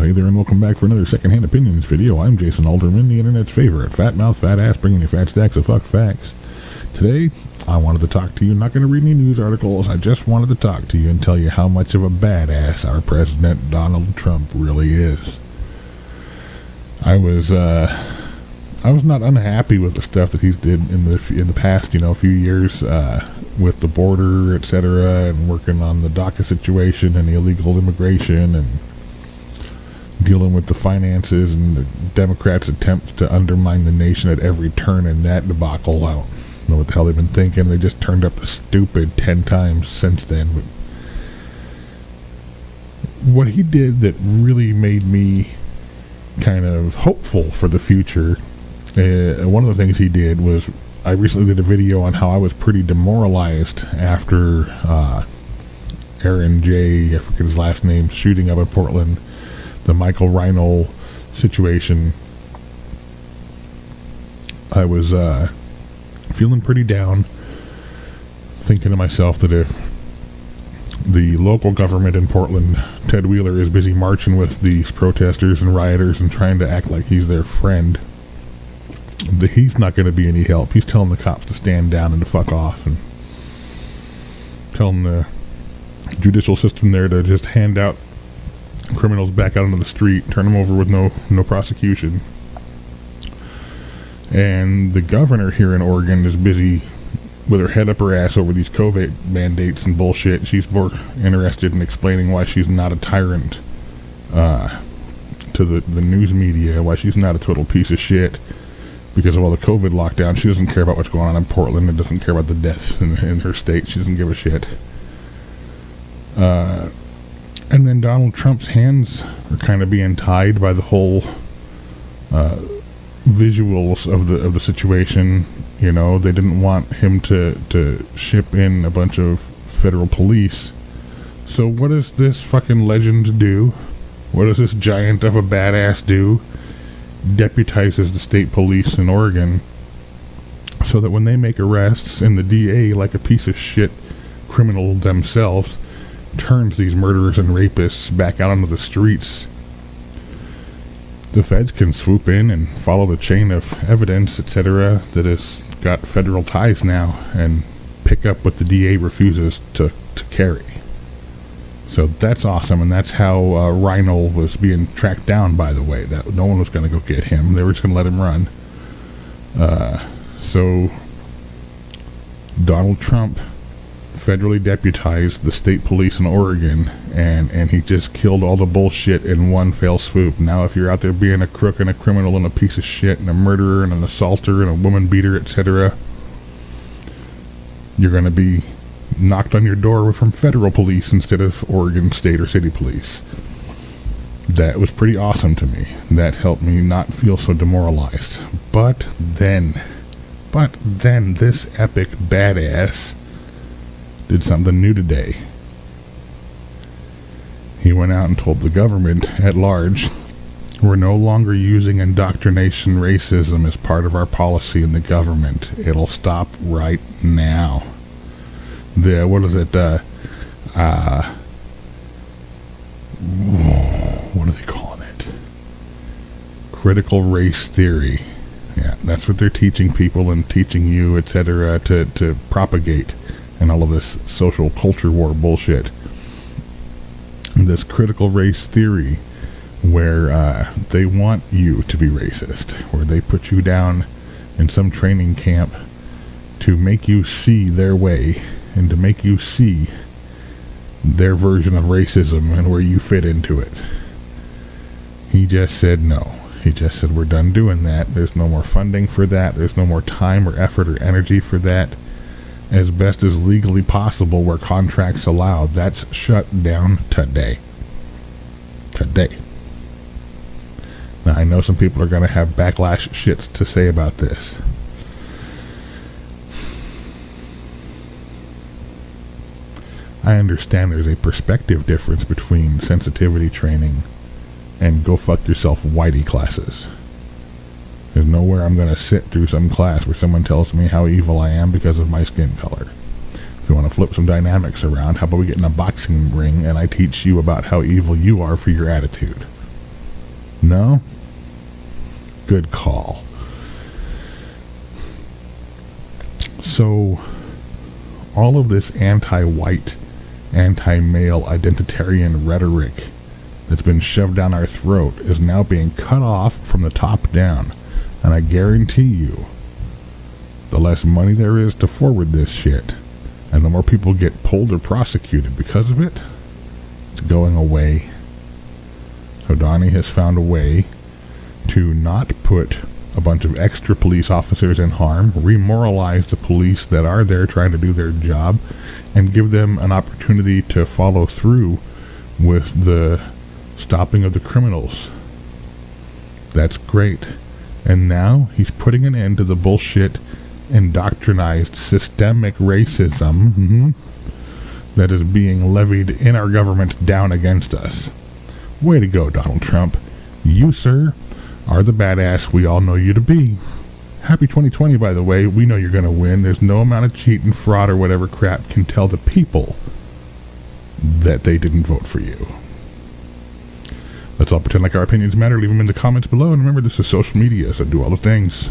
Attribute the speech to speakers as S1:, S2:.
S1: Hey there, and welcome back for another Secondhand Opinions video. I'm Jason Alderman, the internet's favorite fat mouth, fat ass, bringing you fat stacks of fuck facts. Today, I wanted to talk to you. Not going to read any news articles. I just wanted to talk to you and tell you how much of a badass our President Donald Trump really is. I was not unhappy with the stuff that he's did in the past, few years with the border, etc., and working on the DACA situation and the illegal immigration and dealing with the finances and the Democrats' attempts to undermine the nation at every turn in that debacle. I don't know what the hell they've been thinking. They just turned up the stupid 10 times since then. But what he did that really made me kind of hopeful for the future, one of the things he did was, I recently did a video on how I was pretty demoralized after Aaron J., I forget his last name, shooting up in Portland, the Michael Reinl situation. I was feeling pretty down, thinking to myself that if the local government in Portland, Ted Wheeler, is busy marching with these protesters and rioters and trying to act like he's their friend, that he's not going to be any help. He's telling the cops to stand down and to fuck off, and telling the judicial system there to just hand out criminals back out onto the street, turn them over with no prosecution. And the governor here in Oregon is busy with her head up her ass over these COVID mandates and bullshit. She's more interested in explaining why she's not a tyrant to the news media, why she's not a total piece of shit because of all the COVID lockdown. She doesn't care about what's going on in Portland and doesn't care about the deaths in her state. She doesn't give a shit. And then Donald Trump's hands are kind of being tied by the whole visuals of the situation. They didn't want him to ship in a bunch of federal police. So what does this fucking legend do? What does this giant of a badass do? Deputizes the state police in Oregon so that when they make arrests and the DA, like a piece of shit criminal themselves, turns these murderers and rapists back out onto the streets, the feds can swoop in and follow the chain of evidence, etc., that has got federal ties now and pick up what the DA refuses to carry. So that's awesome, and that's how Reinl was being tracked down, by the way. That no one was going to go get him. They were just going to let him run. So Donald Trump federally deputized the state police in Oregon, and he just killed all the bullshit in one fell swoop. Now if you're out there being a crook and a criminal and a piece of shit and a murderer and an assaulter and a woman beater, etc., you're going to be knocked on your door from federal police instead of Oregon state or city police. That was pretty awesome to me. That helped me not feel so demoralized. But then this epic badass did something new today. He went out and told the government at large, we're no longer using indoctrination racism as part of our policy in the government. It'll stop right now. What are they calling it? Critical race theory. Yeah, that's what they're teaching people and teaching you, etc., to propagate, and all of this social culture war bullshit. This critical race theory where they want you to be racist, where they put you down in some training camp to make you see their way and to make you see their version of racism and where you fit into it. He just said no. He just said, we're done doing that. There's no more funding for that. There's no more time or effort or energy for that. As best as legally possible where contracts allow, that's shut down today. Today. Now, I know some people are going to have backlash shits to say about this. I understand there's a perspective difference between sensitivity training and go fuck yourself whitey classes. There's nowhere I'm going to sit through some class where someone tells me how evil I am because of my skin color. If you want to flip some dynamics around, how about we get in a boxing ring and I teach you about how evil you are for your attitude? No? Good call. So, all of this anti-white, anti-male identitarian rhetoric that's been shoved down our throat is now being cut off from the top down. And I guarantee you, the less money there is to forward this shit, and the more people get pulled or prosecuted because of it, it's going away. So Donnie has found a way to not put a bunch of extra police officers in harm, remoralize the police that are there trying to do their job, and give them an opportunity to follow through with the stopping of the criminals. That's great. And now he's putting an end to the bullshit, indoctrinized, systemic racism that is being levied in our government down against us. Way to go, Donald Trump. You, sir, are the badass we all know you to be. Happy 2020, by the way. We know you're going to win. There's no amount of cheat and fraud or whatever crap can tell the people that they didn't vote for you. Let's all pretend like our opinions matter. Leave them in the comments below. And remember, this is social media, so do all the things.